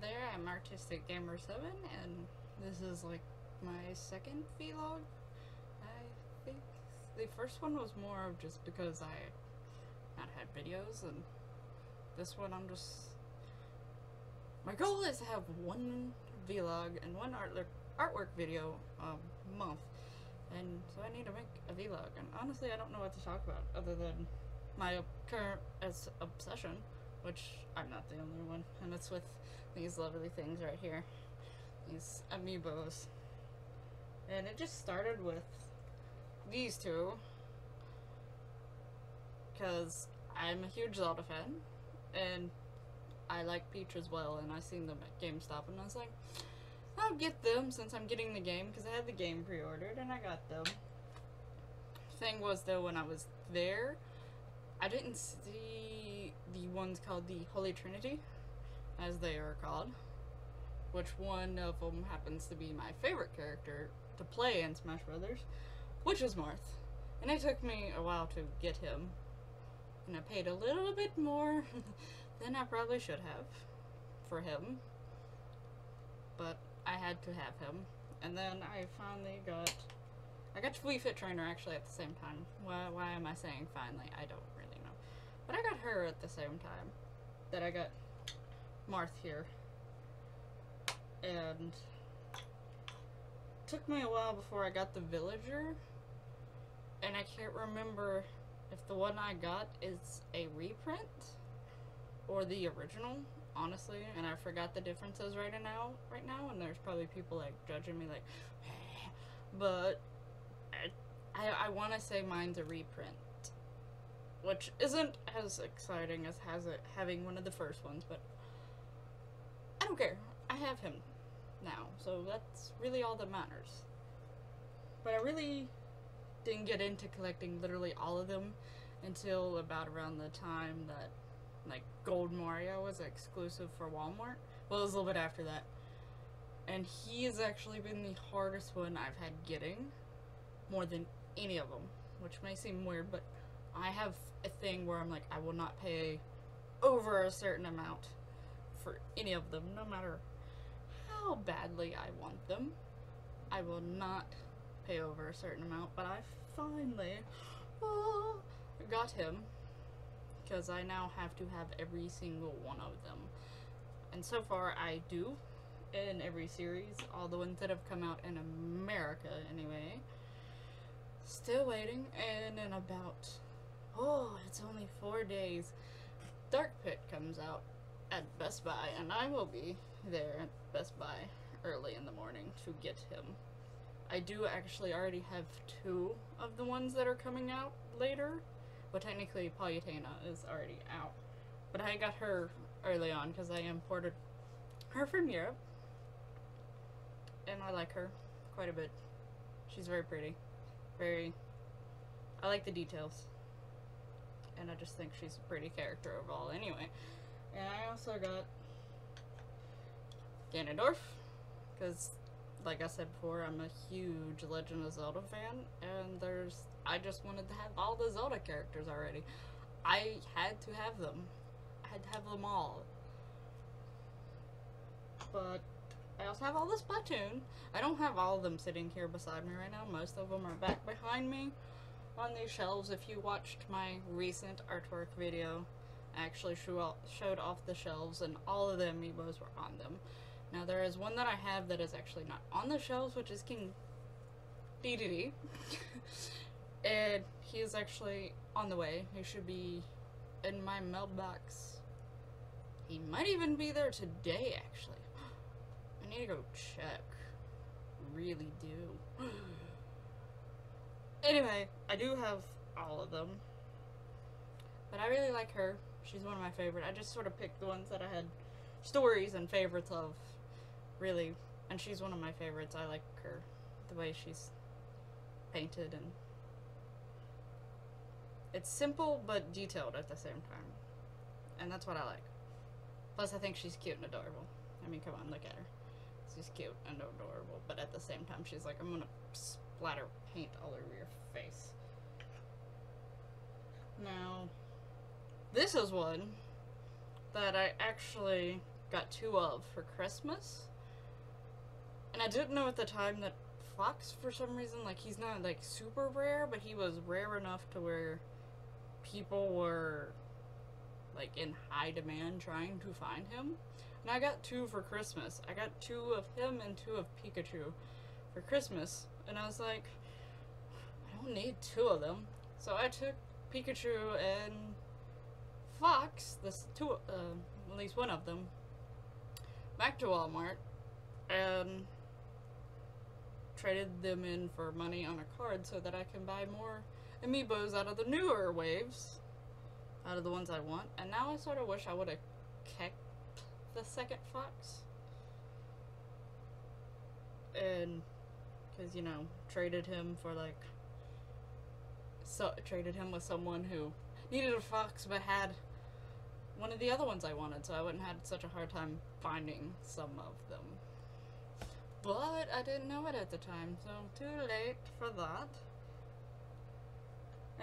there, I'm Artistic Gamer 7, and this is like my second vlog. I think the first one was more of just because I not had videos, and this one I'm just... My goal is to have one vlog and one artwork video a month, and so I need to make a vlog, and honestly I don't know what to talk about other than my current obsession, which I'm not the only one, and it's with these lovely things right here, these Amiibos. And it just started with these two, because I'm a huge Zelda fan, and I like Peach as well, and I seen them at GameStop, and I was like, I'll get them since I'm getting the game, because I had the game pre-ordered, and I got them. Thing was, though, when I was there, I didn't see the ones called the Holy Trinity, as they are called, which one of them happens to be my favorite character to play in Smash Brothers, which is Marth. And it took me a while to get him, and I paid a little bit more than I probably should have for him, but I had to have him. And then I finally got Wii Fit Trainer actually at the same time. Why am I saying finally? I don't really know. But I got her at the same time that I got Marth here. And it took me a while before I got the Villager, and I can't remember if the one I got is a reprint or the original, honestly, and I forgot the differences right now, and there's probably people like judging me like, but I want to say mine's a reprint, which isn't as exciting as having one of the first ones, but I don't care. I have him now, so that's really all that matters. But I really didn't get into collecting literally all of them until about around the time that like Gold Mario was exclusive for Walmart. Well, it was a little bit after that, and he has actually been the hardest one I've had getting, more than any of them, which may seem weird, but I have a thing where I'm like, I will not pay over a certain amount for any of them, no matter how badly I want them. I will not pay over a certain amount, but I finally got him, because I now have to have every single one of them. And so far I do, in every series, all the ones that have come out in America anyway. Still waiting, and in about, it's only 4 days, Dark Pit comes out at Best Buy, and I will be there at Best Buy early in the morning to get him. I do actually already have 2 of the ones that are coming out later, but technically Palutena is already out. But I got her early on because I imported her from Europe, and I like her quite a bit. She's very pretty. I like the details, and I just think she's a pretty character overall anyway. And I also got Ganondorf, because like I said before, I'm a huge Legend of Zelda fan, and I just wanted to have all the Zelda characters already. I had to have them. I had to have them all. But I also have all the Splatoon. I don't have all of them sitting here beside me right now. Most of them are back behind me on these shelves. If you watched my recent artwork video, I actually showed off the shelves, and all of the Amiibos were on them. Now there is one that I have that is actually not on the shelves, which is King DDD. And he is actually on the way. He should be in my mailbox. He might even be there today, actually. I need to go check. Really do. Anyway, I do have all of them, but I really like her. She's one of my favorite. I just sort of picked the ones that I had stories and favorites of, really, and she's one of my favorites. I like her, the way she's painted, and it's simple but detailed at the same time, and that's what I like. Plus I think she's cute and adorable. I mean, come on, look at her. She's cute and adorable, but at the same time she's like, I'm gonna splatter paint all over your face. Now, this is one that I actually got 2 of for Christmas. And I didn't know at the time that Fox, for some reason, like, he's not, like, super rare, but he was rare enough to where people were, like, in high demand trying to find him. And I got 2 for Christmas. I got 2 of him and 2 of Pikachu for Christmas. And I was like, I don't need 2 of them. So I took Pikachu and Fox, at least one of them, back to Walmart and traded them in for money on a card so that I can buy more Amiibos out of the newer waves, out of the ones I want. And now I sort of wish I would have kept the second Fox. And, because, you know, traded him for, like, traded him with someone who needed a Fox but had one of the other ones I wanted, so I wouldn't have had such a hard time finding some of them. But I didn't know it at the time, so too late for that.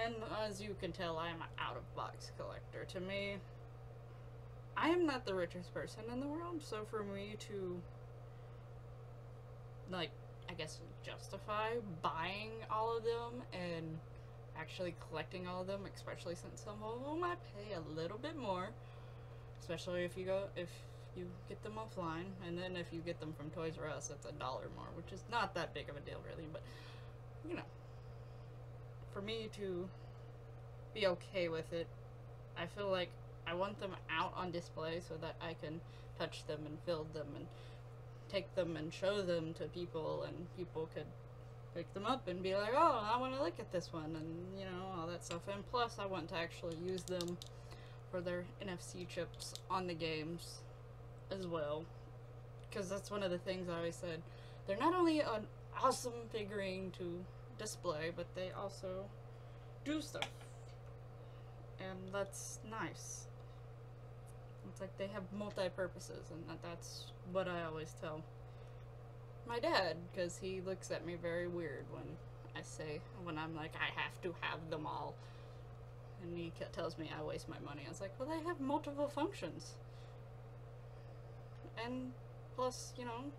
And as you can tell, I am an out-of-box collector. To me, I am not the richest person in the world, so for me to, like, I guess justify buying all of them and actually collecting all of them, especially since some of them I pay a little bit more, especially if you get them offline, and then if you get them from Toys R Us, it's $1 more, which is not that big of a deal really, but, you know, for me to be okay with it, I feel like I want them out on display so that I can touch them and feel them and take them and show them to people, and people could pick them up and be like, oh, I want to look at this one, and, you know, all that stuff. And plus, I want to actually use them for their NFC chips on the games as well, because that's one of the things I always said. They're not only an awesome figurine to display, but they also do stuff, and that's nice. It's like they have multi-purposes, and that's what I always tell my dad, because he looks at me very weird when I'm like, I have to have them all, and he tells me I waste my money. I was like, well, they have multiple functions, and plus, you know,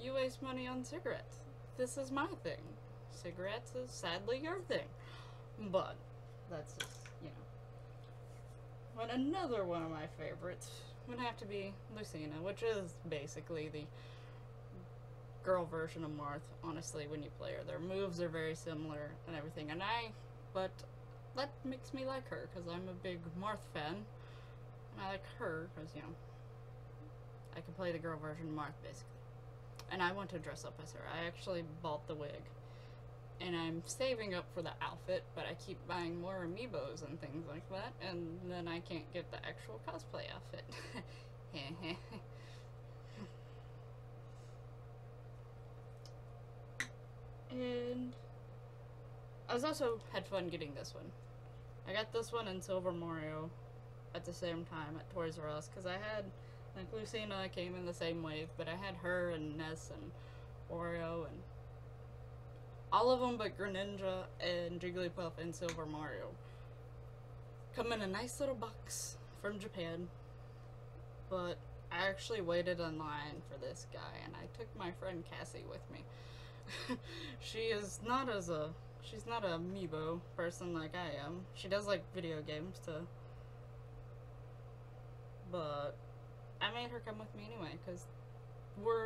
you waste money on cigarettes. This is my thing. Cigarettes is sadly your thing, but that's just, you know. But another one of my favorites would have to be Lucina, which is basically the girl version of Marth, honestly, when you play her. Their moves are very similar and everything, but that makes me like her, because I'm a big Marth fan, and I like her, because, you know, I can play the girl version of Marth, basically. And I want to dress up as her. I actually bought the wig, and I'm saving up for the outfit, but I keep buying more Amiibos and things like that, and then I can't get the actual cosplay outfit. And I was also had fun getting this one. I got this one and Silver Mario at the same time at Toys R Us, because I had, like, Lucina came in the same wave, but I had her and Ness and Oreo and all of them but Greninja and Jigglypuff and Silver Mario come in a nice little box from Japan. But I actually waited in line for this guy, and I took my friend Cassie with me. She's not an Amiibo person like I am. She does like video games too, but I made her come with me anyway, because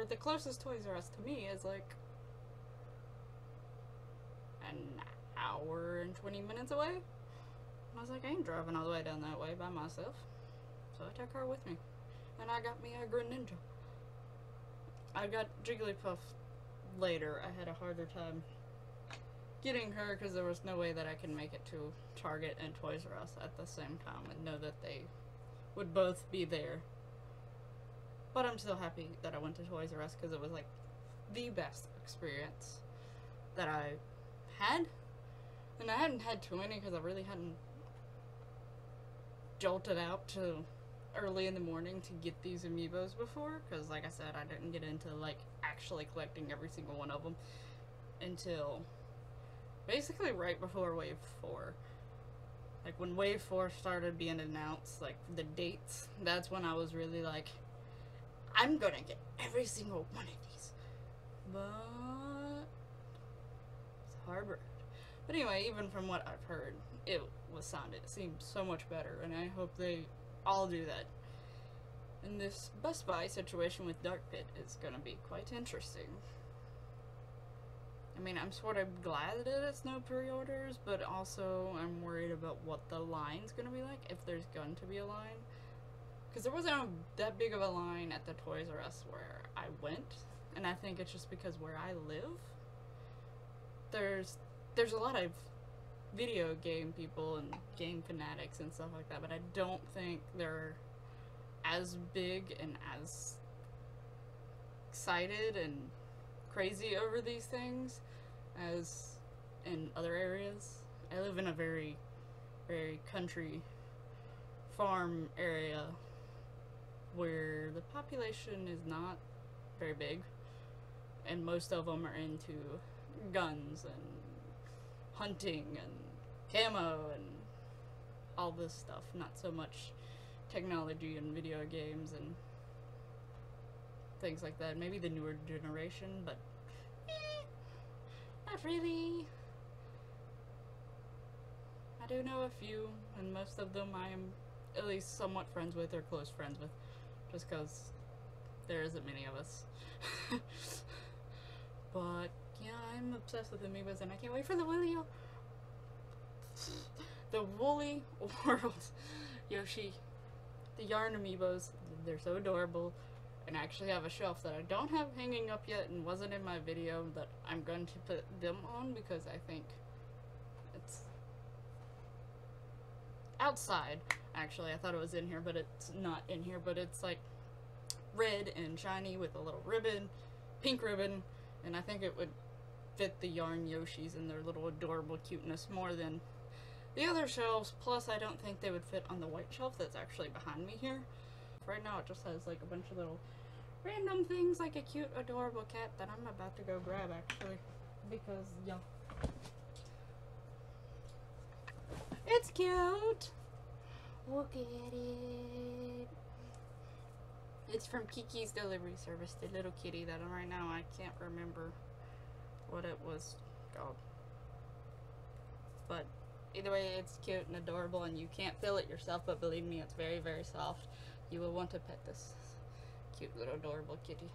the closest Toys R Us to me is like an hour and 20 minutes away. And I was like, I ain't driving all the way down that way by myself, so I took her with me, and I got me a Greninja. I got Jigglypuff later. I had a harder time getting her because there was no way that I could make it to Target and Toys R Us at the same time and know that they would both be there. But I'm still happy that I went to Toys R Us, because it was like the best experience that I had. And I hadn't had too many because I really hadn't jolted out to early in the morning to get these Amiibos before, because like I said, I didn't get into like actually collecting every single one of them until basically right before Wave 4. Like when Wave 4 started being announced, like the dates, that's when I was really like I'm gonna get every single one of these. But it's a hard road. But anyway, even from what I've heard, it seemed so much better, and I hope they all do that. And this Best Buy situation with Dark Pit is gonna be quite interesting. I mean, I'm sort of glad that it's no pre-orders, but also I'm worried about what the line's gonna be like, if there's going to be a line. Because there wasn't that big of a line at the Toys R Us where I went, and I think it's just because where I live, there's a lot of video game people and game fanatics and stuff like that, but I don't think they're as big and as excited and crazy over these things as in other areas. I live in a very, very country farm area where the population is not very big, and most of them are into guns and hunting and camo and all this stuff, not so much technology and video games and things like that. Maybe the newer generation, but not really. I do know a few, and most of them I am at least somewhat friends with or close friends with, just because there isn't many of us. But yeah, I'm obsessed with Amiibos, and I can't wait for the Woolly World Yoshi. The yarn Amiibos, they're so adorable, and I actually have a shelf that I don't have hanging up yet and wasn't in my video that I'm going to put them on because I think it's outside. Actually, I thought it was in here, but it's not in here, but it's like red and shiny with a little ribbon, pink ribbon, and I think it would fit the yarn Yoshis and their little adorable cuteness more than the other shelves. Plus, I don't think they would fit on the white shelf that's actually behind me here. Right now, it just has like a bunch of little random things, like a cute, adorable cat that I'm about to go grab, actually, because, yeah, it's cute. Look at it. It's from Kiki's Delivery Service, the little kitty that right now I can't remember what it was called. But either way, it's cute and adorable, and you can't feel it yourself, but believe me, it's very, very soft. You will want to pet this cute little adorable kitty.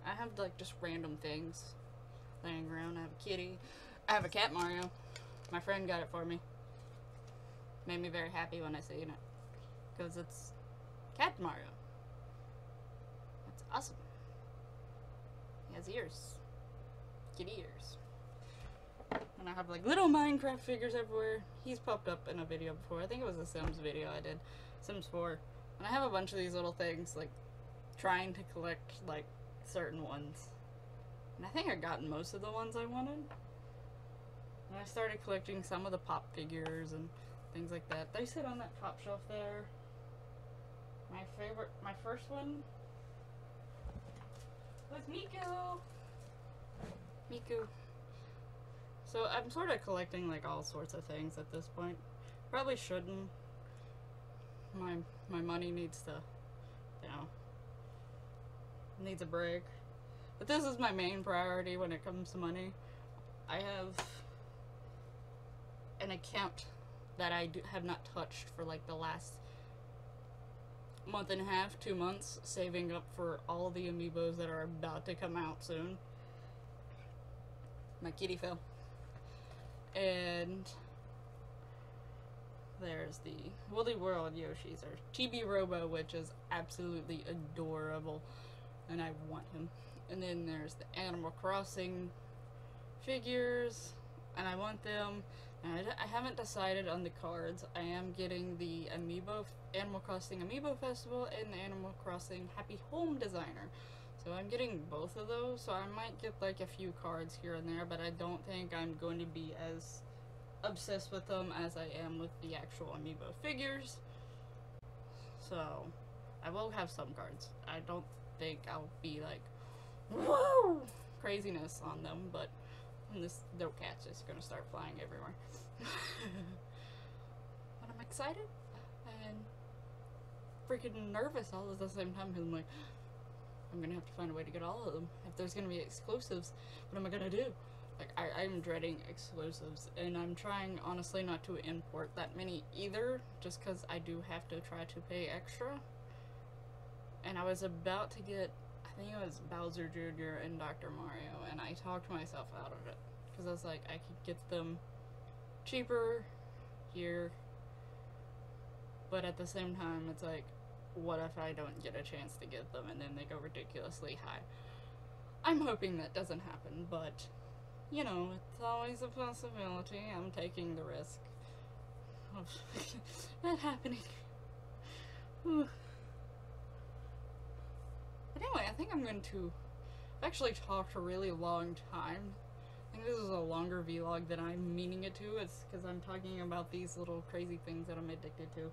I have like just random things laying around. I have a kitty. I have a cat Mario. My friend got it for me. Made me very happy when I seen it, because it's Cat Mario. That's awesome. He has ears. Kitty ears. And I have like little Minecraft figures everywhere. He's popped up in a video before. I think it was a Sims video I did. Sims 4. And I have a bunch of these little things, like trying to collect like certain ones. And I think I got most of the ones I wanted. And I started collecting some of the pop figures and things like that. They sit on that top shelf there. My first one was Miku. Miku. So I'm sort of collecting like all sorts of things at this point. Probably shouldn't. My money needs to, you know, needs a break. But this is my main priority when it comes to money. I have an account that I have not touched for like the last month and a half, 2 months, saving up for all the Amiibos that are about to come out soon. My kitty fell. And there's the Woolly World Yoshis, or Chibi Robo, which is absolutely adorable, and I want him. And then there's the Animal Crossing figures, and I want them. And I haven't decided on the cards. I am getting the Animal Crossing Amiibo Festival and the Animal Crossing Happy Home Designer. So I'm getting both of those, so I might get like a few cards here and there, but I don't think I'm going to be as obsessed with them as I am with the actual Amiibo figures. So I will have some cards. I don't think I'll be like, whoa, craziness on them, but this dope cat's just gonna start flying everywhere. But I'm excited, and freaking nervous all at the same time because I'm like, I'm gonna have to find a way to get all of them. If there's gonna be exclusives, what am I gonna do? Like, I'm dreading exclusives, and I'm trying, honestly, not to import that many either, just because I do have to try to pay extra. And I was about to get, I think it was Bowser Jr. and Dr. Mario, and I talked myself out of it, because I was like, I could get them cheaper here, but at the same time, it's like, what if I don't get a chance to get them, and then they go ridiculously high? I'm hoping that doesn't happen, but, you know, it's always a possibility. I'm taking the risk of that happening. But anyway, I think I'm going to actually talk a really long time. I think this is a longer vlog than I'm meaning it to. It's because I'm talking about these little crazy things that I'm addicted to.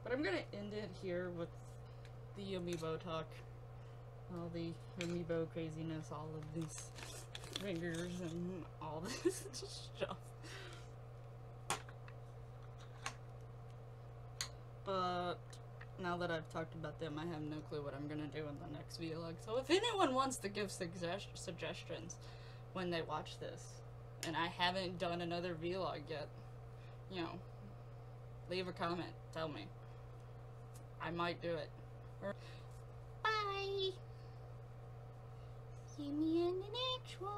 But I'm going to end it here with the Amiibo talk. All the Amiibo craziness, all of these fingers and all this stuff. But now that I've talked about them, I have no clue what I'm gonna do in the next vlog. So if anyone wants to give suggestions when they watch this, and I haven't done another vlog yet, you know, leave a comment, tell me. I might do it. Bye! See me in the next one.